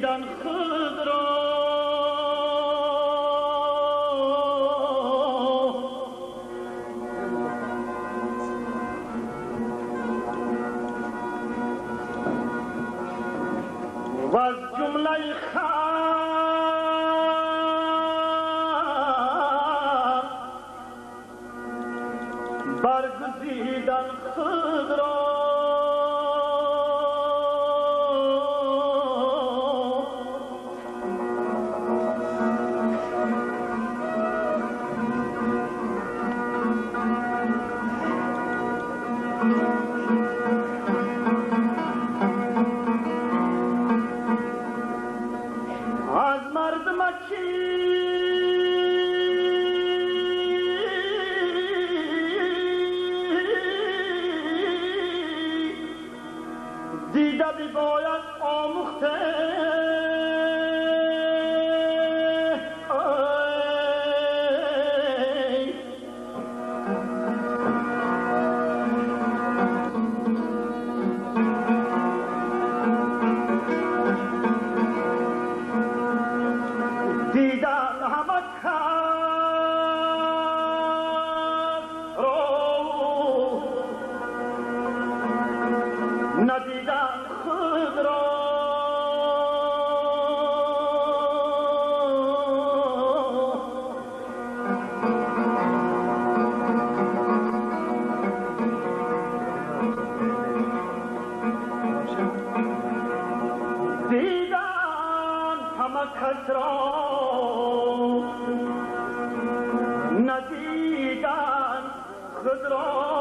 دیدن خود را و از جمله خلق برگزیدن خود را از مردمکی دیده باید آموخته دیدن همه کس رو ندیدن خود را دیدن همه کس را ندیدن خود را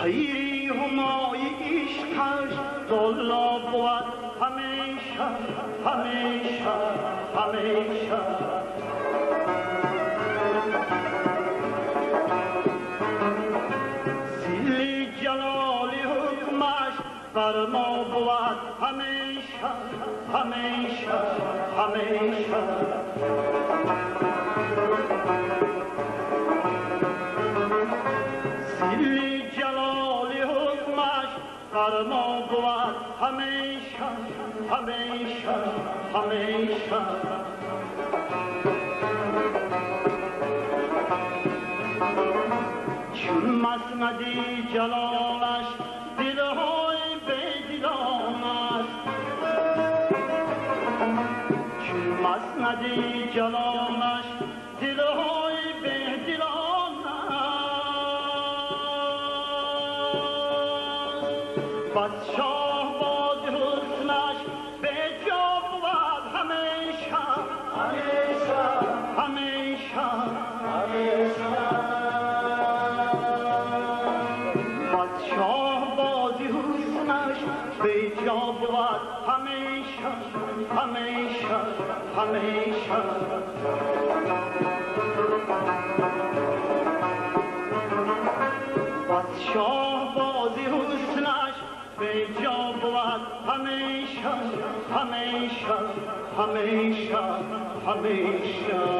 سیری همای عشقش دلا بود همیشه همیشه همیشه سیلی جلالی حکمش بر ما بود همیشه همیشه همیشه سیلی جلالی حکمش بر ما بود همیشه همیشه همیشه چون مسندی جلالش دلهای بیدلان است چون مسندی جلالش دلهای بیدلان است بس شاه باد حسنش به جا بود همیشه همیشه همیشه همیشه شاه بازی حسنش به جا بود همیشه همیشه همیشه بس شاه بازی حسنش به جا بود همیشه همیشه همیشه همیشه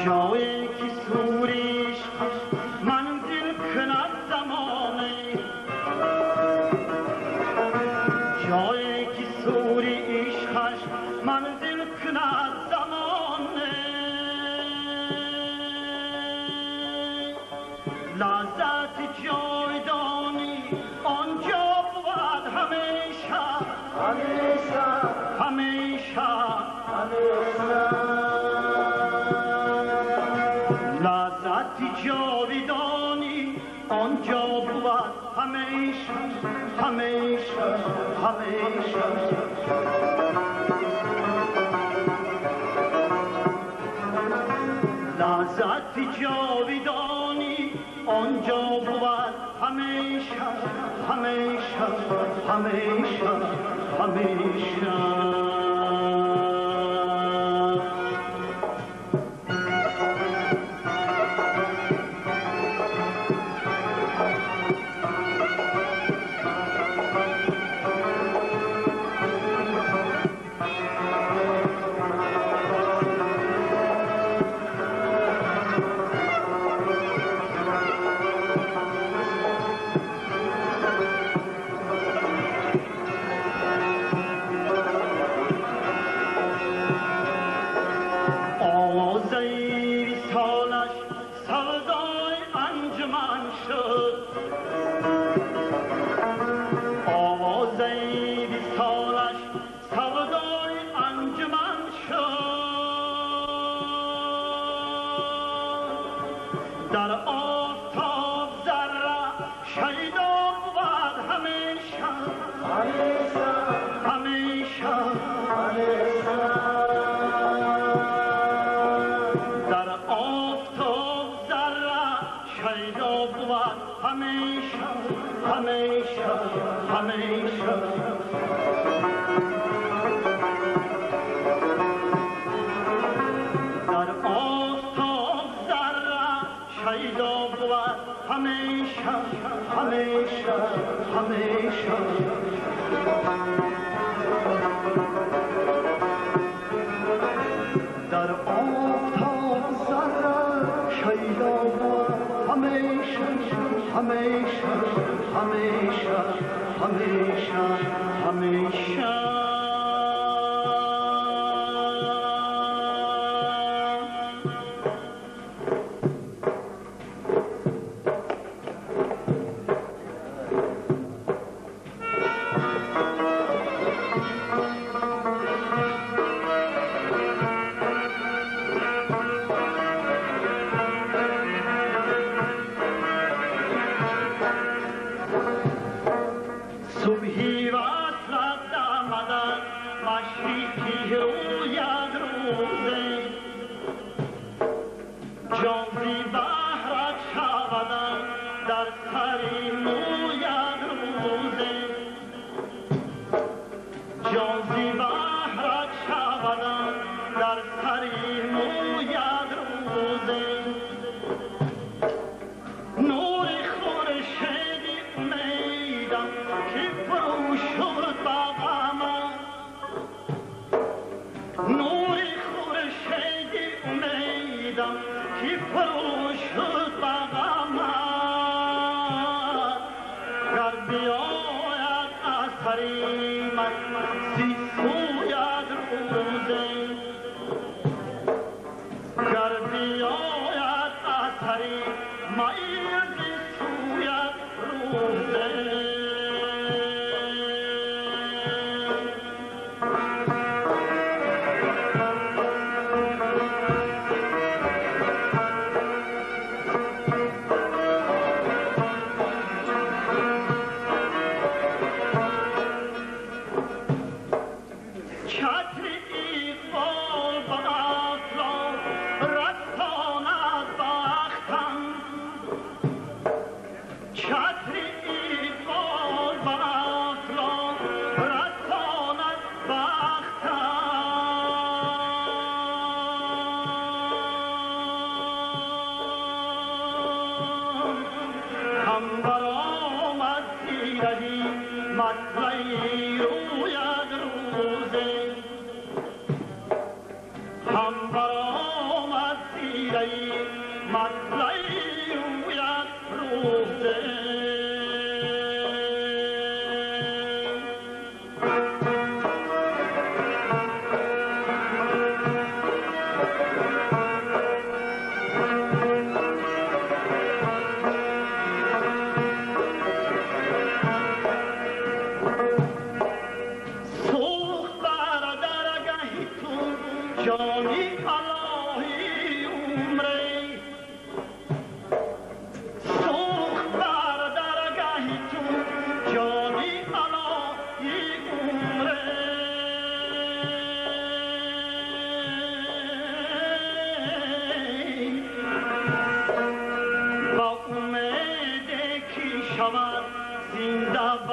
جایی که سوری لذت جاودانی آنجا بود همیشه همیشه همیشه لذت جاودانی آنجا بود همیشه همیشه همیشه لذت جاودانی آنجا بود همیشه همیشه همیشه همیشه در آفتاب ذره شیدا بود همیشه همیشه همیشه همیشه در آفتاب ذره شیدا بود همیشه همیشه همیشه همیشه همیشه همیشه در آفتاب ذره شیدا بود همیشه همیشه همیشه همیشه همیشه صبحی وصلت آمدن مشرقی روید روزه جازی بهرت شودن در سری موید روزه جازی بهرت شودن در سری موید روزه نور خورشیدی امیدم که فرو شد بغمم نور خورشیدی امیدم که فرو شد بغمم گر بیاید اثری مستی سوید روزه گر بیاید اثری مستی سوید روزه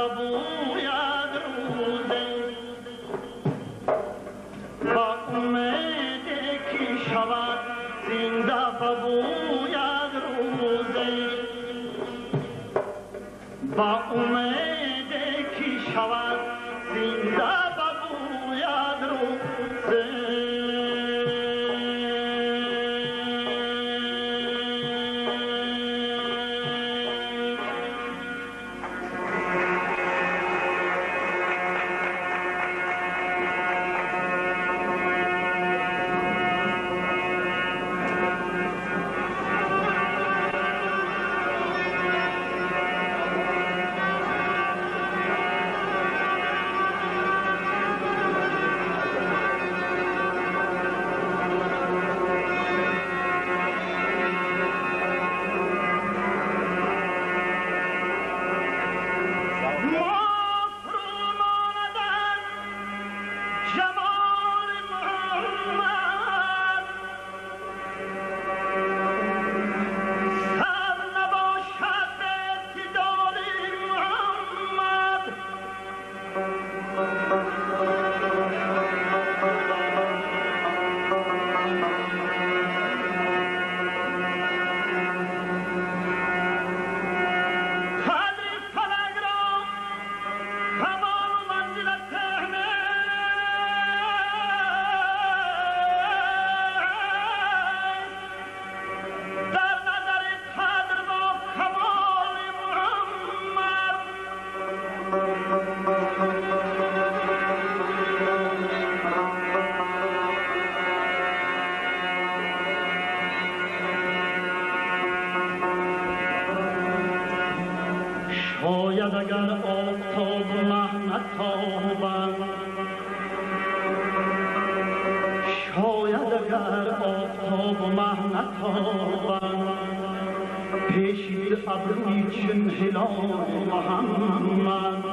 ببوید روزه با امید کی شود زنده ببوید روزه با امید کی شود زنده ببوید روزه شاید اگر آفتاب مهنتابم شاید اگر آفتاب مهنتابم پیشید ابروی چون هلال محمد